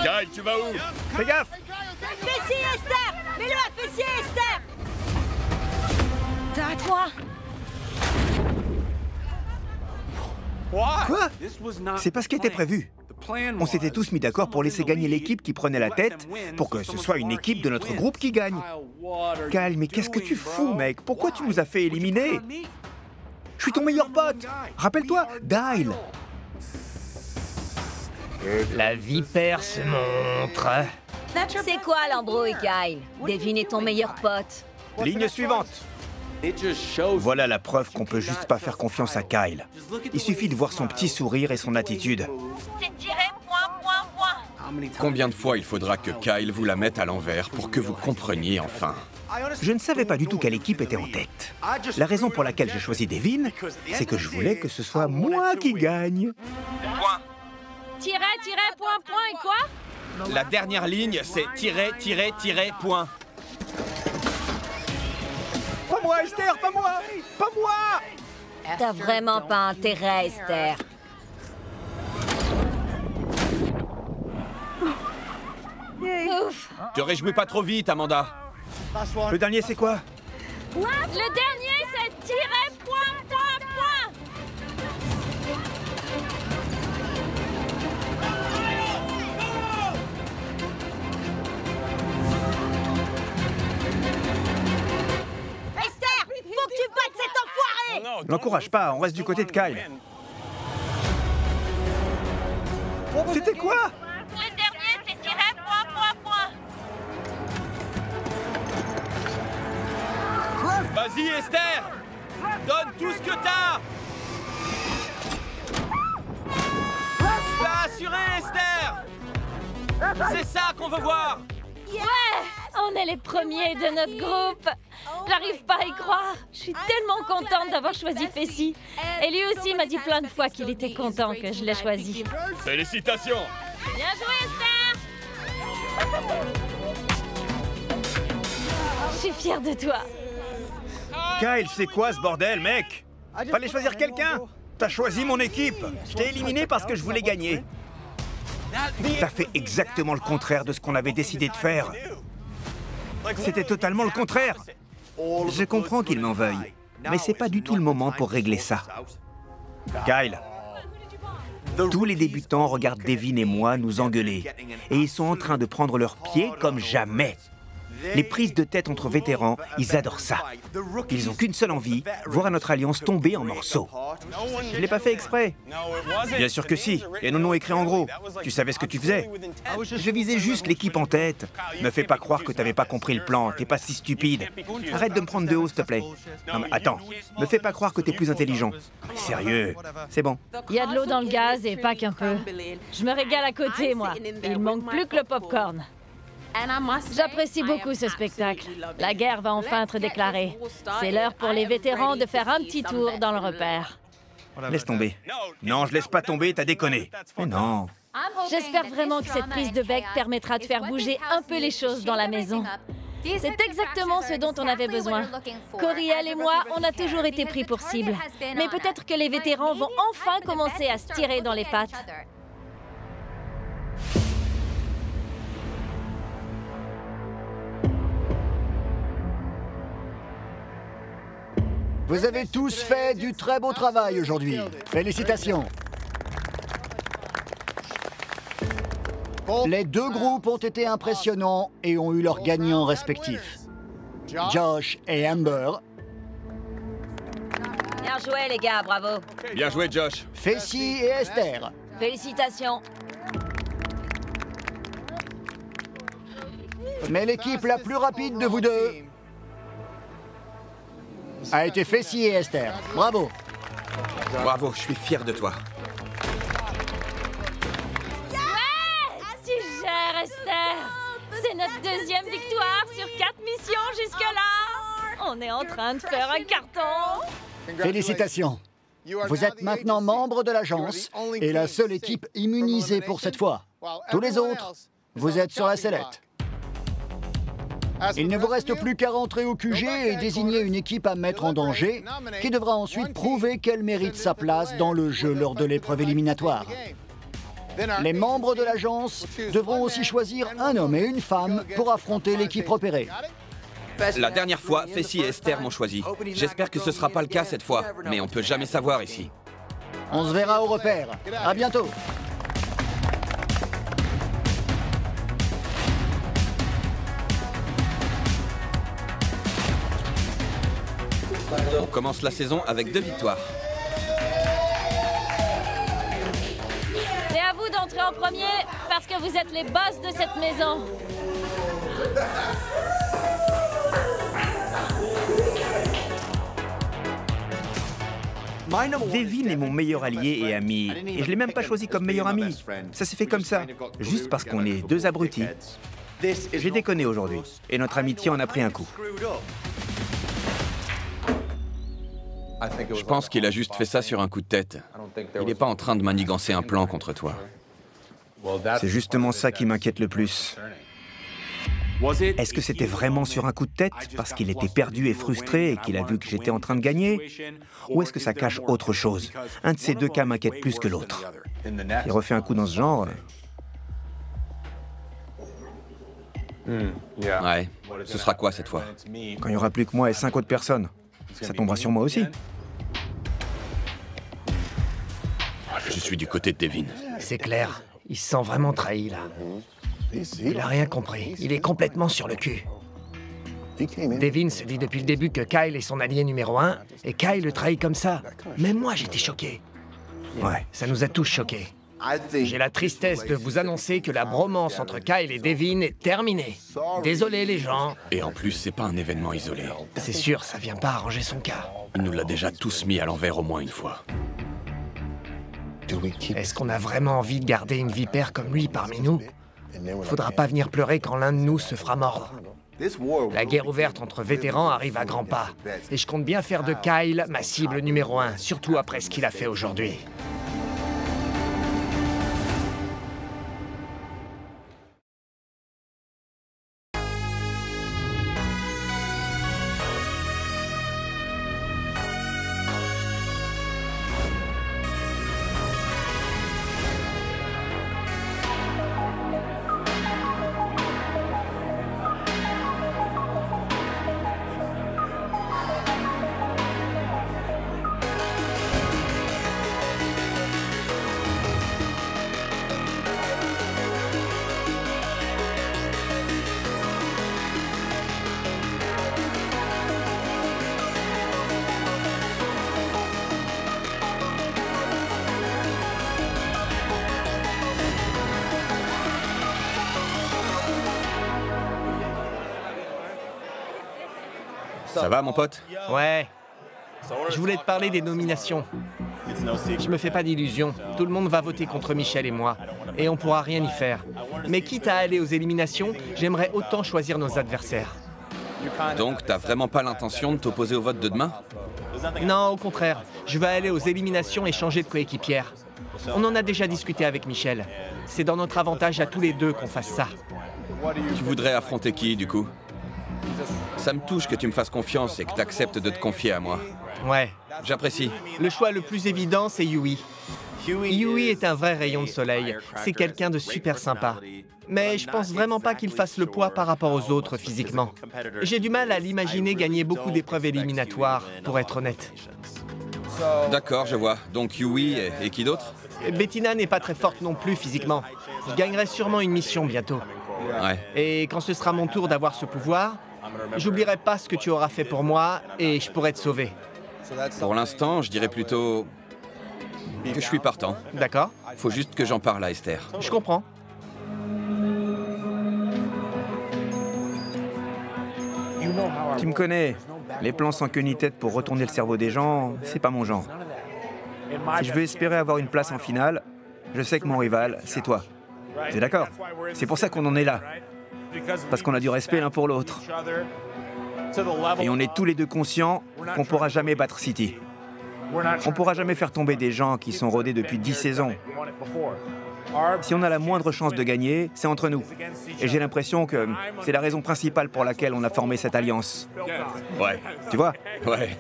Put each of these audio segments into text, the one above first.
Kyle, tu vas où? Fais gaffe! Fessier Esther! Mets-le à fessier Esther! Toi! Quoi? C'est pas ce qui était prévu. On s'était tous mis d'accord pour laisser gagner l'équipe qui prenait la tête, pour que ce soit une équipe de notre groupe qui gagne. Kyle, mais qu'est-ce que tu fous, mec? Pourquoi tu nous as fait éliminer? Je suis ton meilleur pote! Rappelle-toi, Dyle! La vipère se montre. C'est quoi l'embrouille, Kyle? Devine est ton meilleur pote. Ligne suivante. Voilà la preuve qu'on peut juste pas faire confiance à Kyle. Il suffit de voir son petit sourire et son attitude. C'est tiré, point. Combien de fois il faudra que Kyle vous la mette à l'envers pour que vous compreniez enfin? Je ne savais pas du tout quelle équipe était en tête. La raison pour laquelle j'ai choisi Devin, c'est que je voulais que ce soit moi qui gagne. Point. Tiret, point, et quoi? La dernière ligne, c'est tiret, point. Pas moi, Esther, pas moi! Pas moi! T'as vraiment pas intérêt, Esther. Ouf! Te réjouis pas trop vite, Amanda. Le dernier, c'est quoi? Le dernier, c'est tiret, point. Esther, faut que tu battes cet enfoiré! L'encourage pas, on reste du côté de Kyle. C'était quoi? Le dernier, c'est tiret, point. Vas-y, Esther! Donne tout ce que t'as! T'as assuré, Esther! C'est ça qu'on veut voir! Ouais! On est les premiers de notre groupe! J'arrive pas à y croire! Je suis tellement contente d'avoir choisi Fessie. Et lui aussi m'a dit plein de fois qu'il était content que je l'ai choisi. Félicitations! Bien joué, Esther! Je suis fière de toi. Kyle, c'est quoi ce bordel, mec? Fallait choisir quelqu'un. T'as choisi mon équipe. Je t'ai éliminé parce que je voulais gagner. T'as fait exactement le contraire de ce qu'on avait décidé de faire. C'était totalement le contraire. Je comprends qu'il m'en veuille, mais c'est pas du tout le moment pour régler ça. Kyle, tous les débutants regardent Devin et moi nous engueuler, et ils sont en train de prendre leurs pieds comme jamais. Les prises de tête entre vétérans, ils adorent ça. Ils n'ont qu'une seule envie, voir notre alliance tomber en morceaux. Je l'ai pas fait exprès. Bien sûr que si, et non non écrit en gros. Tu savais ce que tu faisais. Je visais juste l'équipe en tête. Me fais pas croire que t'avais pas compris le plan, t'es pas si stupide. Arrête de me prendre de haut, s'il te plaît. Non mais attends, me fais pas croire que t'es plus intelligent. Non, mais sérieux, c'est bon. Il y a de l'eau dans le gaz et pas qu'un peu. Je me régale à côté, moi. Il manque plus que le popcorn. J'apprécie beaucoup ce spectacle. La guerre va enfin être déclarée. C'est l'heure pour les vétérans de faire un petit tour dans le repère. Laisse tomber. Non, je laisse pas tomber, t'as déconné. Mais non. J'espère vraiment que cette prise de bec permettra de faire bouger un peu les choses dans la maison. C'est exactement ce dont on avait besoin. Coriel et moi, on a toujours été pris pour cible. Mais peut-être que les vétérans vont enfin commencer à se tirer dans les pattes. Vous avez tous fait du très beau travail aujourd'hui. Félicitations. Les deux groupes ont été impressionnants et ont eu leurs gagnants respectifs. Josh et Amber. Bien joué, les gars, bravo. Bien joué, Josh. Fessie et Esther. Félicitations. Mais l'équipe la plus rapide de vous deux a été Fessie et Esther. Bravo. Bravo, je suis fier de toi. Ouais! Tu gères, Esther! C'est notre deuxième victoire sur 4 missions jusque-là! On est en train de faire un carton! Félicitations. Vous êtes maintenant membre de l'agence et la seule équipe immunisée pour cette fois. Tous les autres, vous êtes sur la sellette. Il ne vous reste plus qu'à rentrer au QG et désigner une équipe à mettre en danger, qui devra ensuite prouver qu'elle mérite sa place dans le jeu lors de l'épreuve éliminatoire. Les membres de l'agence devront aussi choisir un homme et une femme pour affronter l'équipe repérée. La dernière fois, Fessy et Esther m'ont choisi. J'espère que ce sera pas le cas cette fois, mais on peut jamais savoir ici. On se verra au repère. À bientôt. On commence la saison avec 2 victoires. C'est à vous d'entrer en premier, parce que vous êtes les boss de cette maison. Devin est mon meilleur allié et ami, et je l'ai même pas choisi comme meilleur ami. Ça s'est fait comme ça, juste parce qu'on est 2 abrutis. J'ai déconné aujourd'hui, et notre amitié en a pris un coup. Je pense qu'il a juste fait ça sur un coup de tête. Il n'est pas en train de manigancer un plan contre toi. C'est justement ça qui m'inquiète le plus. Est-ce que c'était vraiment sur un coup de tête, parce qu'il était perdu et frustré et qu'il a vu que j'étais en train de gagner? Ou est-ce que ça cache autre chose? Un de ces 2 cas m'inquiète plus que l'autre. Il refait un coup dans ce genre. Ouais, ce sera quoi cette fois? Quand il n'y aura plus que moi et 5 autres personnes, ça tombera sur moi aussi. Je suis du côté de Devin. C'est clair, il se sent vraiment trahi là. Il a rien compris, il est complètement sur le cul. Devin se dit depuis le début que Kyle est son allié numéro 1, et Kyle le trahit comme ça. Même moi j'étais choqué. Ouais, ça nous a tous choqués. J'ai la tristesse de vous annoncer que la bromance entre Kyle et Devin est terminée. Désolé les gens. Et en plus, c'est pas un événement isolé. C'est sûr, ça vient pas arranger son cas. Il nous l'a déjà tous mis à l'envers au moins une fois. Est-ce qu'on a vraiment envie de garder une vipère comme lui parmi nous? Faudra pas venir pleurer quand l'un de nous se fera mordre. La guerre ouverte entre vétérans arrive à grands pas. Et je compte bien faire de Kyle ma cible numéro 1, surtout après ce qu'il a fait aujourd'hui. Ça va, mon pote? Ouais. Je voulais te parler des nominations. Je me fais pas d'illusions. Tout le monde va voter contre Michel et moi. Et on pourra rien y faire. Mais quitte à aller aux éliminations, j'aimerais autant choisir nos adversaires. Donc, t'as vraiment pas l'intention de t'opposer au vote de demain? Non, au contraire. Je vais aller aux éliminations et changer de coéquipière. On en a déjà discuté avec Michel. C'est dans notre avantage à tous les deux qu'on fasse ça. Tu voudrais affronter qui, du coup? Ça me touche que tu me fasses confiance et que t'acceptes de te confier à moi. Ouais. J'apprécie. Le choix le plus évident, c'est Yui. Yui est un vrai rayon de soleil. C'est quelqu'un de super sympa. Mais je pense vraiment pas qu'il fasse le poids par rapport aux autres physiquement. J'ai du mal à l'imaginer gagner beaucoup d'épreuves éliminatoires, pour être honnête. D'accord, je vois. Donc Yui et qui d'autre? Bettina n'est pas très forte non plus physiquement. Je gagnerai sûrement une mission bientôt. Ouais. Et quand ce sera mon tour d'avoir ce pouvoir, j'oublierai pas ce que tu auras fait pour moi et je pourrai te sauver. Pour l'instant, je dirais plutôt que je suis partant. D'accord? Faut juste que j'en parle à Esther. Je comprends. Tu me connais. Les plans sans queue ni tête pour retourner le cerveau des gens, c'est pas mon genre. Si je veux espérer avoir une place en finale, je sais que mon rival, c'est toi. T'es d'accord? C'est pour ça qu'on en est là. Parce qu'on a du respect l'un pour l'autre. Et on est tous les deux conscients qu'on pourra jamais battre City. On pourra jamais faire tomber des gens qui sont rodés depuis 10 saisons. Si on a la moindre chance de gagner, c'est entre nous. Et j'ai l'impression que c'est la raison principale pour laquelle on a formé cette alliance. Ouais. Tu vois? Ouais.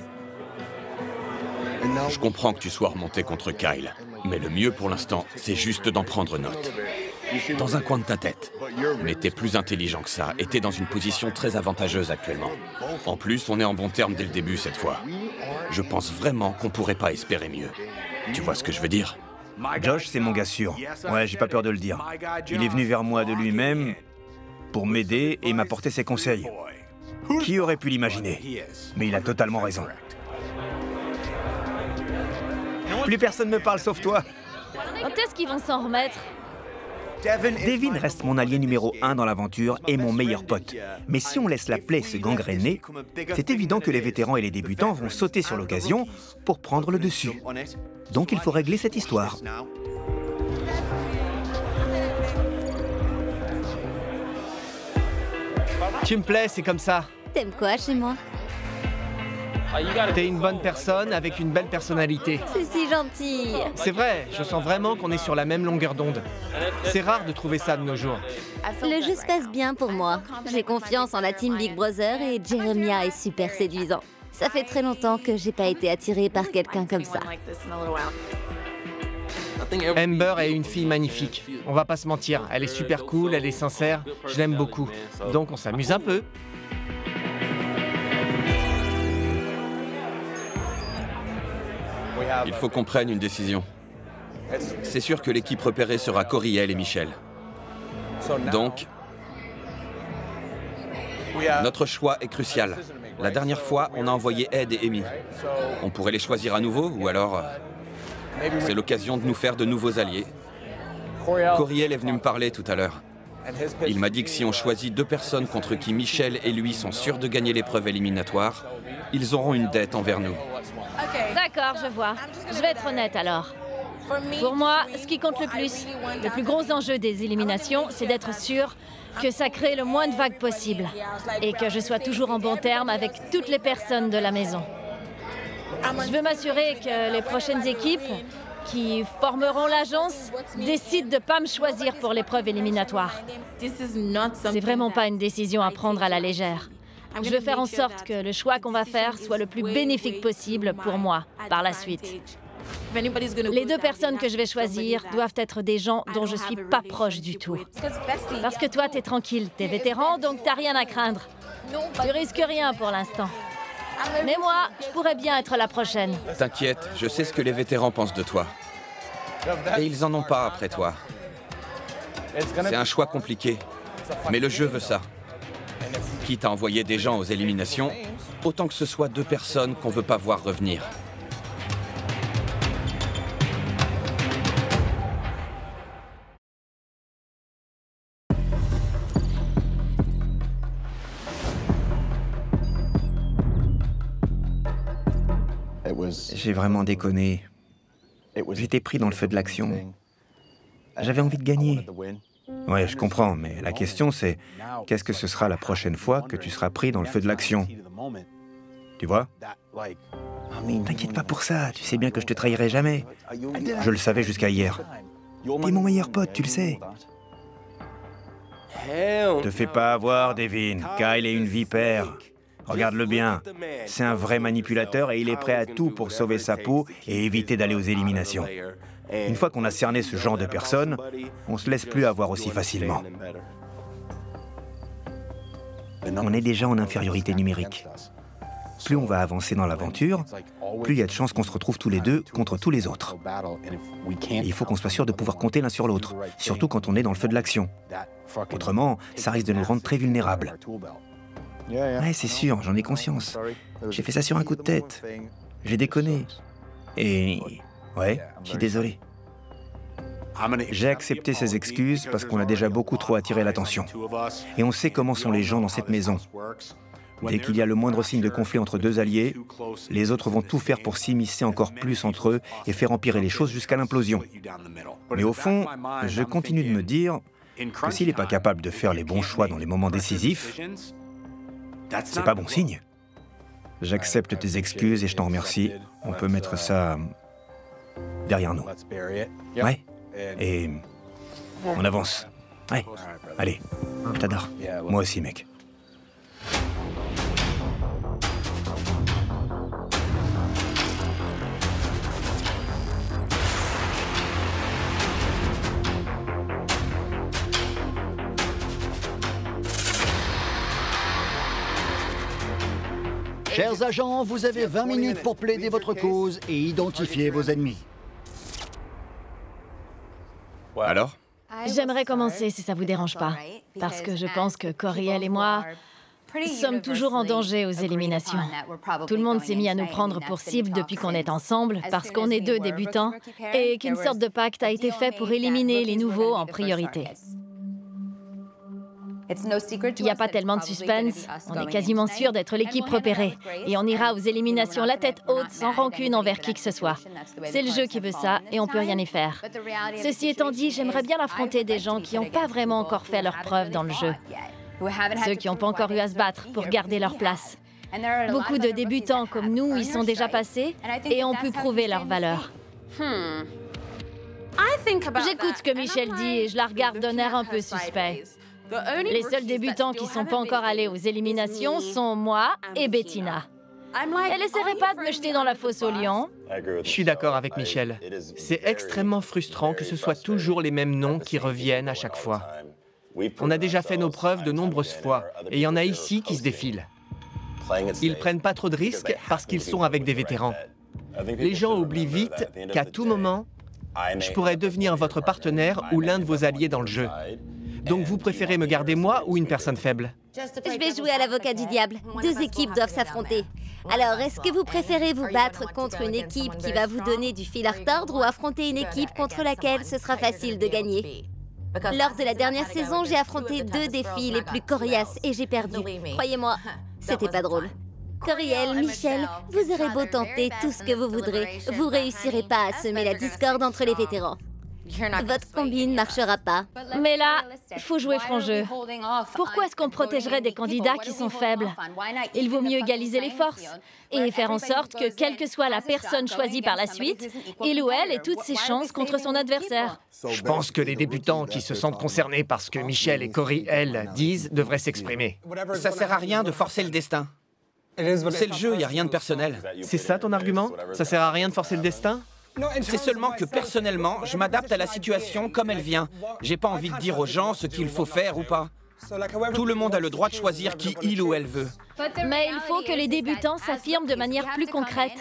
Je comprends que tu sois remonté contre Kyle. Mais le mieux pour l'instant, c'est juste d'en prendre note. Dans un coin de ta tête. Mais t'es plus intelligent que ça et t'es dans une position très avantageuse actuellement. En plus, on est en bon terme dès le début cette fois. Je pense vraiment qu'on pourrait pas espérer mieux. Tu vois ce que je veux dire? Josh, c'est mon gars sûr. Ouais, j'ai pas peur de le dire. Il est venu vers moi de lui-même pour m'aider et m'apporter ses conseils. Qui aurait pu l'imaginer? Mais il a totalement raison. Plus personne me parle sauf toi. Quand est-ce qu'ils vont s'en remettre? Devin reste mon allié numéro 1 dans l'aventure et mon meilleur pote. Mais si on laisse la plaie se gangréner, c'est évident que les vétérans et les débutants vont sauter sur l'occasion pour prendre le dessus. Donc il faut régler cette histoire. Tu me plais, c'est comme ça. T'aimes quoi chez moi? T'es une bonne personne avec une belle personnalité. C'est si gentil. C'est vrai, je sens vraiment qu'on est sur la même longueur d'onde. C'est rare de trouver ça de nos jours. Le jeu se passe bien pour moi. J'ai confiance en la team Big Brother et Jeremiah est super séduisant. Ça fait très longtemps que j'ai pas été attirée par quelqu'un comme ça. Amber est une fille magnifique. On va pas se mentir, elle est super cool, elle est sincère, je l'aime beaucoup. Donc on s'amuse un peu. Il faut qu'on prenne une décision. C'est sûr que l'équipe repérée sera Coriel et Michel. Donc, notre choix est crucial. La dernière fois, on a envoyé Ed et Amy. On pourrait les choisir à nouveau, ou alors... c'est l'occasion de nous faire de nouveaux alliés. Coriel est venu me parler tout à l'heure. Il m'a dit que si on choisit 2 personnes contre qui Michel et lui sont sûrs de gagner l'épreuve éliminatoire, ils auront une dette envers nous. D'accord, je vois. Je vais être honnête alors. Pour moi, ce qui compte le plus gros enjeu des éliminations, c'est d'être sûr que ça crée le moins de vagues possible et que je sois toujours en bon terme avec toutes les personnes de la maison. Je veux m'assurer que les prochaines équipes qui formeront l'agence décident de ne pas me choisir pour l'épreuve éliminatoire. C'est vraiment pas une décision à prendre à la légère. Je veux faire en sorte que le choix qu'on va faire soit le plus bénéfique possible pour moi par la suite. Les 2 personnes que je vais choisir doivent être des gens dont je suis pas proche du tout. Parce que toi, t'es tranquille, t'es vétéran, donc t'as rien à craindre. Tu risques rien pour l'instant. Mais moi, je pourrais bien être la prochaine. T'inquiète, je sais ce que les vétérans pensent de toi. Et ils en ont pas après toi. C'est un choix compliqué, mais le jeu veut ça. Quitte à envoyer des gens aux éliminations, autant que ce soit 2 personnes qu'on veut pas voir revenir. J'ai vraiment déconné. J'étais pris dans le feu de l'action. J'avais envie de gagner. Ouais, je comprends, mais la question c'est, qu'est-ce que ce sera la prochaine fois que tu seras pris dans le feu de l'action? Tu vois? T'inquiète pas pour ça, tu sais bien que je te trahirai jamais. Je le savais jusqu'à hier. T'es mon meilleur pote, tu le sais. Te fais pas avoir, Devin. Kyle est une vipère. Regarde-le bien. C'est un vrai manipulateur et il est prêt à tout pour sauver sa peau et éviter d'aller aux éliminations. Une fois qu'on a cerné ce genre de personnes, on se laisse plus avoir aussi facilement. On est déjà en infériorité numérique. Plus on va avancer dans l'aventure, plus il y a de chances qu'on se retrouve tous les 2 contre tous les autres. Et il faut qu'on soit sûr de pouvoir compter l'un sur l'autre, surtout quand on est dans le feu de l'action. Autrement, ça risque de nous rendre très vulnérables. Ouais, c'est sûr, j'en ai conscience. J'ai fait ça sur un coup de tête. J'ai déconné. Et... ouais, je suis désolé. J'ai accepté ces excuses parce qu'on a déjà beaucoup trop attiré l'attention. Et on sait comment sont les gens dans cette maison. Dès qu'il y a le moindre signe de conflit entre 2 alliés, les autres vont tout faire pour s'immiscer encore plus entre eux et faire empirer les choses jusqu'à l'implosion. Mais au fond, je continue de me dire que s'il n'est pas capable de faire les bons choix dans les moments décisifs, c'est pas bon signe. J'accepte tes excuses et je t'en remercie. On peut mettre ça derrière nous. Ouais. Et on avance. Ouais. Allez. Je t'adore. Moi aussi, mec. Chers agents, vous avez 20 minutes pour plaider votre cause et identifier vos ennemis. Alors? J'aimerais commencer si ça vous dérange pas, parce que je pense que Coriel et moi sommes toujours en danger aux éliminations. Tout le monde s'est mis à nous prendre pour cible depuis qu'on est ensemble, parce qu'on est deux débutants, et qu'une sorte de pacte a été fait pour éliminer les nouveaux en priorité. Il n'y a pas tellement de suspense, on est quasiment sûr d'être l'équipe repérée, et on ira aux éliminations la tête haute, sans rancune envers qui que ce soit. C'est le jeu qui veut ça, et on peut rien y faire. Ceci étant dit, j'aimerais bien affronter des gens qui n'ont pas vraiment encore fait leurs preuves dans le jeu. Ceux qui n'ont pas encore eu à se battre pour garder leur place. Beaucoup de débutants comme nous y sont déjà passés et ont pu prouver leur valeur. J'écoute ce que Michel dit et je la regarde d'un air un peu suspect. Les seuls débutants qui ne sont pas encore allés aux éliminations sont moi et Bettina. Elle essaierait pas de me jeter dans la fosse aux lions. Je suis d'accord avec Michel. C'est extrêmement frustrant que ce soit toujours les mêmes noms qui reviennent à chaque fois. On a déjà fait nos preuves de nombreuses fois, et il y en a ici qui se défilent. Ils prennent pas trop de risques parce qu'ils sont avec des vétérans. Les gens oublient vite qu'à tout moment, je pourrais devenir votre partenaire ou l'un de vos alliés dans le jeu. Donc vous préférez me garder moi ou une personne faible? Je vais jouer à l'avocat du diable. Deux équipes doivent s'affronter. Alors, est-ce que vous préférez vous battre contre une équipe qui va vous donner du fil à retordre ou affronter une équipe contre laquelle ce sera facile de gagner? Lors de la dernière saison, j'ai affronté deux défis les plus coriaces et j'ai perdu. Croyez-moi, c'était pas drôle. Coriel, Michel, vous aurez beau tenter tout ce que vous voudrez, vous réussirez pas à semer la discorde entre les vétérans. Votre combi ne marchera pas. Mais là, il faut jouer franc jeu. Pourquoi est-ce qu'on protégerait des candidats qui sont faibles? Il vaut mieux égaliser les forces et faire en sorte que, quelle que soit la personne choisie par la suite, il ou elle ait toutes ses chances contre son adversaire. Je pense que les débutants qui se sentent concernés par ce que Michel et Coriel disent devraient s'exprimer. Ça sert à rien de forcer le destin. C'est le jeu, il n'y a rien de personnel. C'est ça ton argument? Ça sert à rien de forcer le destin? C'est seulement que personnellement, je m'adapte à la situation comme elle vient. J'ai pas envie de dire aux gens ce qu'il faut faire ou pas. Tout le monde a le droit de choisir qui il ou elle veut. Mais il faut que les débutants s'affirment de manière plus concrète.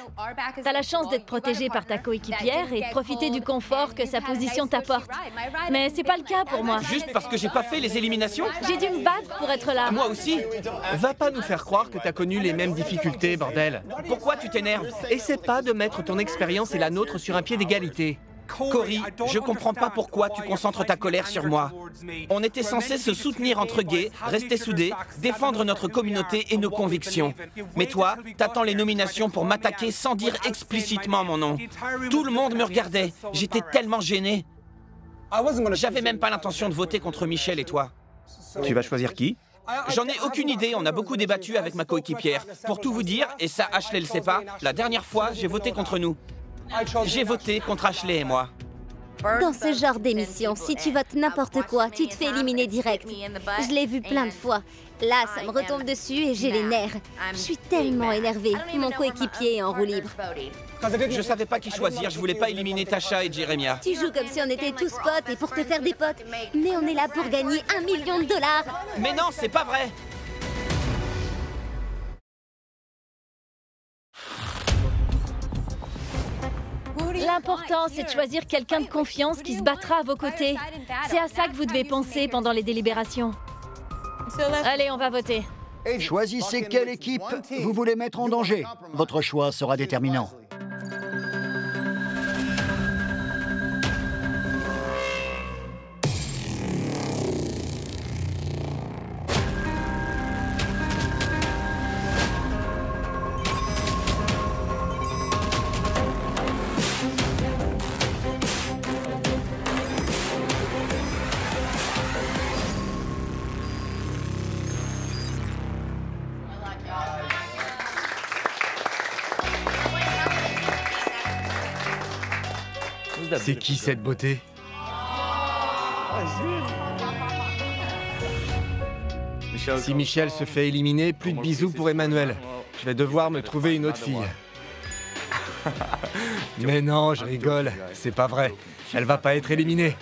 T'as la chance d'être protégé par ta coéquipière et de profiter du confort que sa position t'apporte. Mais c'est pas le cas pour moi. Juste parce que j'ai pas fait les éliminations? J'ai dû me battre pour être là. Moi aussi. Va pas nous faire croire que t'as connu les mêmes difficultés, bordel. Pourquoi tu t'énerves? Essaie pas de mettre ton expérience et la nôtre sur un pied d'égalité. Cory, je comprends pas pourquoi tu concentres ta colère sur moi. On était censés se soutenir entre gays, rester soudés, défendre notre communauté et nos convictions. Mais toi, t'attends les nominations pour m'attaquer sans dire explicitement mon nom. Tout le monde me regardait. J'étais tellement gêné. J'avais même pas l'intention de voter contre Michel et toi. Tu vas choisir qui? J'en ai aucune idée, on a beaucoup débattu avec ma coéquipière. Pour tout vous dire, et ça Ashley le sait pas, la dernière fois, j'ai voté contre nous. J'ai voté contre Ashley et moi. Dans ce genre d'émission, si tu votes n'importe quoi, tu te fais éliminer direct. Je l'ai vu plein de fois. Là, ça me retombe dessus et j'ai les nerfs. Je suis tellement énervée. Mon coéquipier est en roue libre. Je savais pas qui choisir, je voulais pas éliminer Tasha et Jeremiah. Tu joues comme si on était tous potes et pour te faire des potes. Mais on est là pour gagner $1 million. Mais non, c'est pas vrai! L'important, c'est de choisir quelqu'un de confiance qui se battra à vos côtés. C'est à ça que vous devez penser pendant les délibérations. Allez, on va voter. Choisissez quelle équipe vous voulez mettre en danger. Votre choix sera déterminant. C'est qui cette beauté? Si Michel se fait éliminer, plus de bisous pour Emmanuel. Je vais devoir me trouver une autre fille. Mais non, je rigole. C'est pas vrai. Elle va pas être éliminée.